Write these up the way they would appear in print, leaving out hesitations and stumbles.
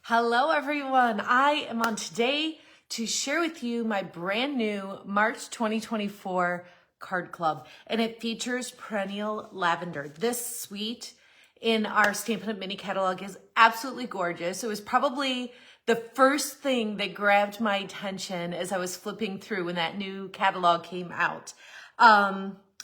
Hello everyone, I am on today to share with you my brand new March 2024 card club, and it features Perennial Lavender. This suite in our Stampin' Up! Mini catalog is absolutely gorgeous. It was probably the first thing that grabbed my attention as I was flipping through when that new catalog came out.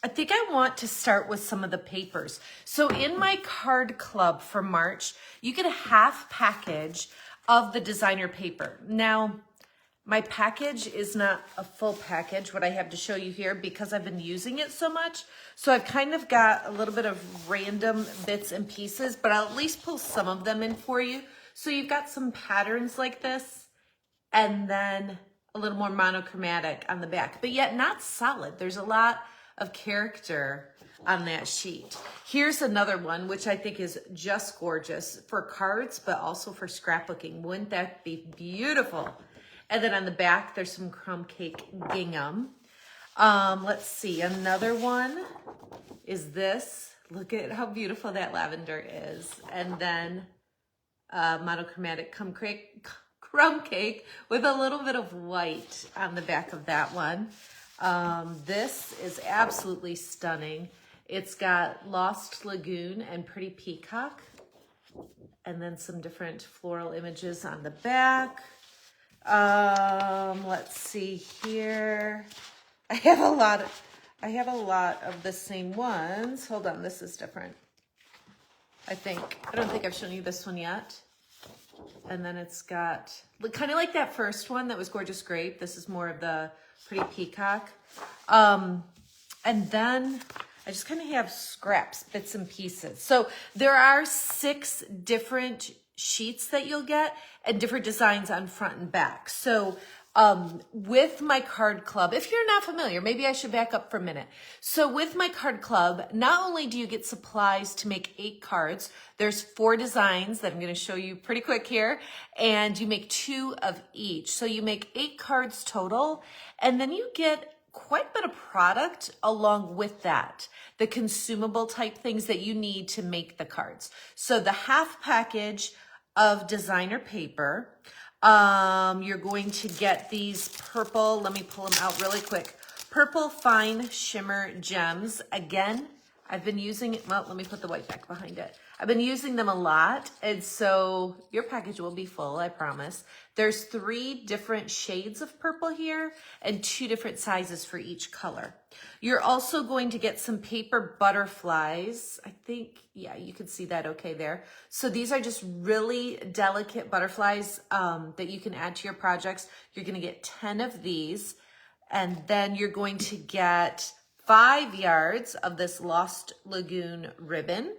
I think I want to start with some of the papers. So in my card club for March, you get a half package of the designer paper. Now, my package is not a full package, what I have to show you here, because I've been using it so much. So I've kind of got a little bit of random bits and pieces, but I'll at least pull some of them in for you. So you've got some patterns like this, and then a little more monochromatic on the back, but yet not solid. There's a lot of character on that sheet. Here's another one, which I think is just gorgeous for cards, but also for scrapbooking. Wouldn't that be beautiful? And then on the back, there's some crumb cake gingham. Let's see, another one is this. Look at how beautiful that lavender is. And then monochromatic crumb cake with a little bit of white on the back of that one. This is absolutely stunning. It's got Lost Lagoon and Pretty Peacock, and then some different floral images on the back. Let's see here. I have a lot of the same ones. Hold on, this is different. I don't think I've shown you this one yet. And then it's got kind of like that first one that was Gorgeous Grape. This is more of the Pretty Peacock. And then I just kind of have scraps, bits and pieces. So there are 6 different sheets that you'll get and different designs on front and back. So with my card club, if you're not familiar, maybe I should back up for a minute. So with my card club, not only do you get supplies to make 8 cards, there's 4 designs that I'm going to show you pretty quick here, and you make 2 of each. So you make 8 cards total, and then you get quite a bit of product along with that, the consumable type things that you need to make the cards. So the half package of designer paper, you're going to get these purple, let me pull them out really quick, purple fine shimmer gems. Again, I've been using it, well, let me put the white back behind it. I've been using them a lot, and so your package will be full, I promise. There's 3 different shades of purple here and 2 different sizes for each color. You're also going to get some paper butterflies. I think, yeah, you can see that okay there. So these are just really delicate butterflies that you can add to your projects. You're going to get 10 of these, and then you're going to get 5 yards of this Lost Lagoon ribbon.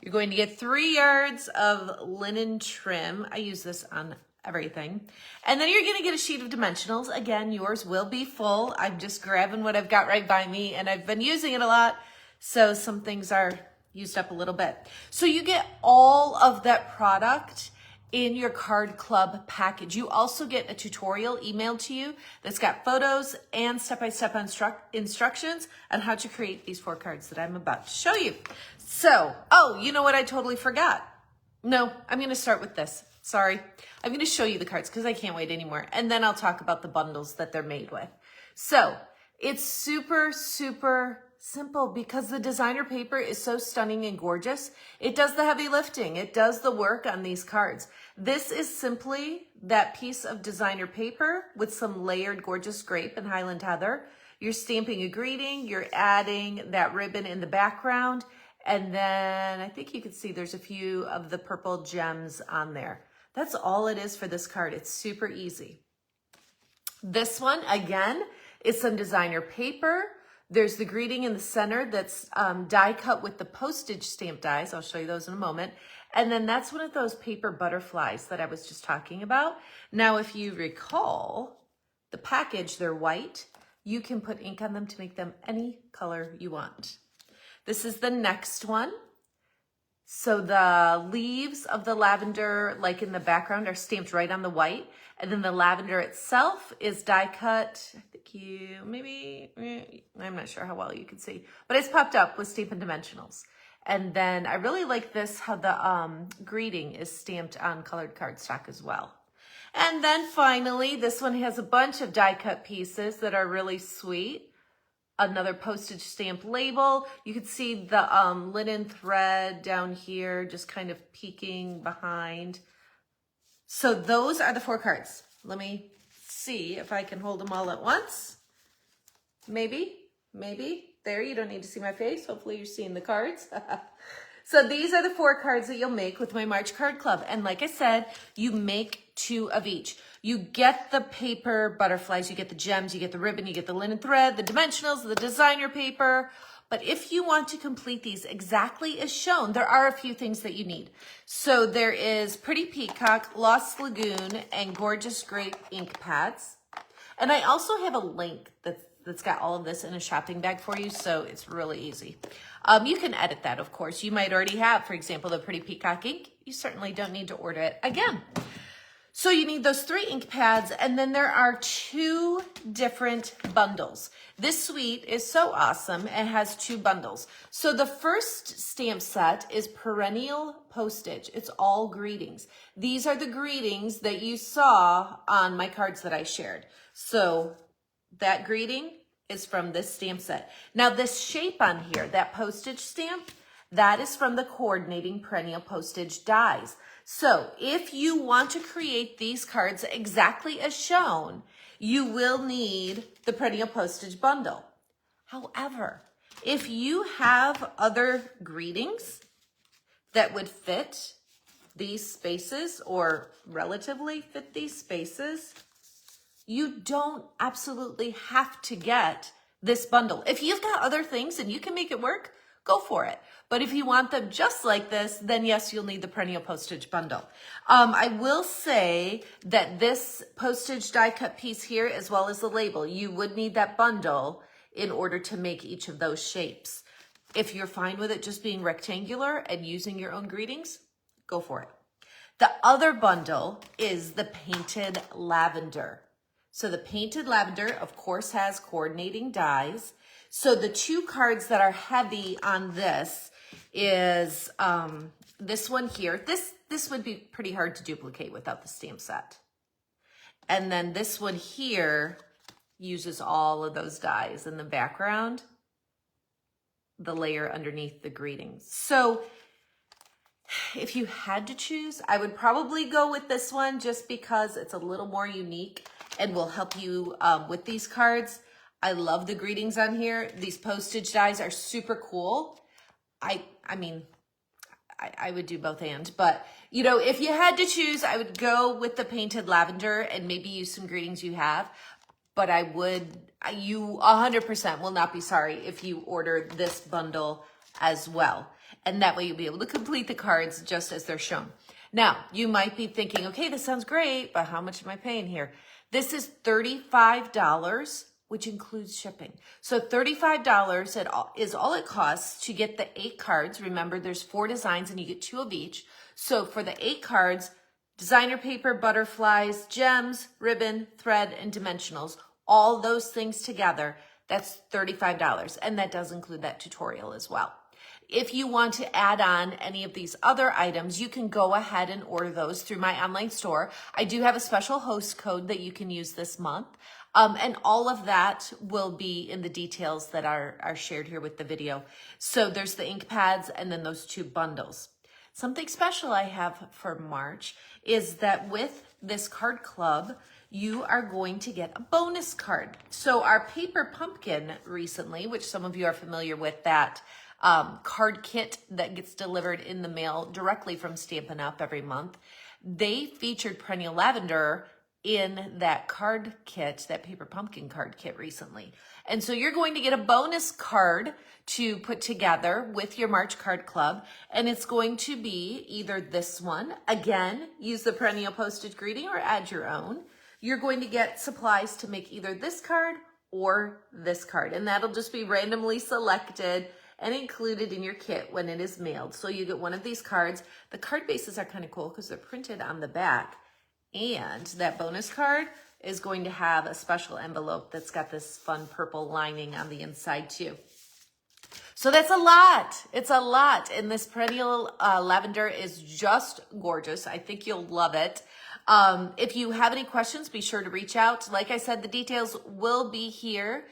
You're going to get 3 yards of linen trim. I use this on everything. And then you're going to get a sheet of dimensionals. Again, yours will be full. I'm just grabbing what I've got right by me, and I've been using it a lot, so some things are used up a little bit. So you get all of that product in your card club package. You also get a tutorial emailed to you that's got photos and step-by-step instructions on how to create these 4 cards that I'm about to show you. So, oh, you know what I totally forgot? No, I'm going to start with this. Sorry. I'm going to show you the cards because I can't wait anymore. And then I'll talk about the bundles that they're made with. So it's super, super simple because the designer paper is so stunning and gorgeous. It does the heavy lifting. It does the work on these cards. This is simply that piece of designer paper with some layered Gorgeous Grape and Highland Heather. You're stamping a greeting. You're adding that ribbon in the background. And then I think you can see there's a few of the purple gems on there. That's all it is for this card. It's super easy. This one, again, is some designer paper. There's the greeting in the center that's die cut with the postage stamp dies. I'll show you those in a moment. And then that's one of those paper butterflies that I was just talking about. Now, if you recall, the package, they're white. You can put ink on them to make them any color you want. This is the next one. So the leaves of the lavender, like in the background, are stamped right on the white. And then the lavender itself is die cut. I think I'm not sure how well you can see, but it's popped up with Stampin Dimensionals. And then I really like this, how the greeting is stamped on colored cardstock as well. And then finally, this one has a bunch of die cut pieces that are really sweet. Another postage stamp label. You can see the linen thread down here, just kind of peeking behind. So those are the 4 cards. Let me see if I can hold them all at once. Maybe. There, you don't need to see my face. Hopefully you're seeing the cards. So these are the 4 cards that you'll make with my March Card Club. And like I said, you make 2 of each. You get the paper butterflies, you get the gems, you get the ribbon, you get the linen thread, the dimensionals, the designer paper. But if you want to complete these exactly as shown, there are a few things that you need. So there is Pretty Peacock, Lost Lagoon, and Gorgeous Grape ink pads. And I also have a link that's got all of this in a shopping bag for you, so it's really easy. You can edit that, of course. You might already have, for example, the Pretty Peacock ink. You certainly don't need to order it again. So you need those 3 ink pads, and then there are 2 different bundles. This suite is so awesome. It has 2 bundles. So the first stamp set is Perennial Postage. It's all greetings. These are the greetings that you saw on my cards that I shared. So that greeting is from this stamp set. Now this shape on here, that postage stamp, that is from the coordinating Perennial Postage dies. So if you want to create these cards exactly as shown, you will need the Perennial Postage Bundle. However, if you have other greetings that would fit these spaces or relatively fit these spaces, you don't absolutely have to get this bundle. If you've got other things and you can make it work, go for it. But if you want them just like this, then yes, you'll need the Perennial Postage Bundle. I will say that this postage die cut piece here, as well as the label, you would need that bundle in order to make each of those shapes. If you're fine with it just being rectangular and using your own greetings, go for it. The other bundle is the Painted Lavender. So the Painted Lavender, of course, has coordinating dies. So the 2 cards that are heavy on this is this one here. This would be pretty hard to duplicate without the stamp set. And then this one here uses all of those dies in the background, the layer underneath the greetings. So if you had to choose, I would probably go with this one just because it's a little more unique and will help you with these cards. I love the greetings on here. These postage dies are super cool. I mean, I would do both and, but you know, if you had to choose, I would go with the Painted Lavender and maybe use some greetings you have, but you 100% will not be sorry if you order this bundle as well. And that way you'll be able to complete the cards just as they're shown. Now, you might be thinking, okay, this sounds great, but how much am I paying here? This is $35, which includes shipping. So $35 is all it costs to get the 8 cards. Remember, there's 4 designs and you get 2 of each. So for the 8 cards, designer paper, butterflies, gems, ribbon, thread, and dimensionals, all those things together, that's $35. And that does include that tutorial as well. If you want to add on any of these other items, you can go ahead and order those through my online store. I do have a special host code that you can use this month. And all of that will be in the details that are shared here with the video. So there's the ink pads and then those 2 bundles. Something special I have for March is that with this card club, you are going to get a bonus card. So our Paper Pumpkin recently, which some of you are familiar with, that card kit that gets delivered in the mail directly from Stampin' Up! Every month, they featured Perennial Lavender in that card kit, that Paper Pumpkin card kit recently. And so you're going to get a bonus card to put together with your March Card Club. And it's going to be either this one, again, use the Perennial Postage greeting or add your own. You're going to get supplies to make either this card or this card. And that'll just be randomly selected and included in your kit when it is mailed. So you get one of these cards. The card bases are kind of cool because they're printed on the back. And that bonus card is going to have a special envelope that's got this fun purple lining on the inside too. So that's a lot. It's a lot. And this Perennial Lavender is just gorgeous. I think you'll love it. If you have any questions, be sure to reach out. Like I said, the details will be here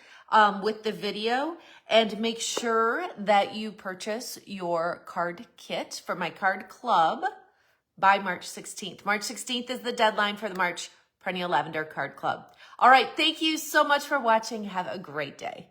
with the video. And make sure that you purchase your card kit for my card club by March 16th. March 16th is the deadline for the March Perennial Lavender Card Club. All right. Thank you so much for watching. Have a great day.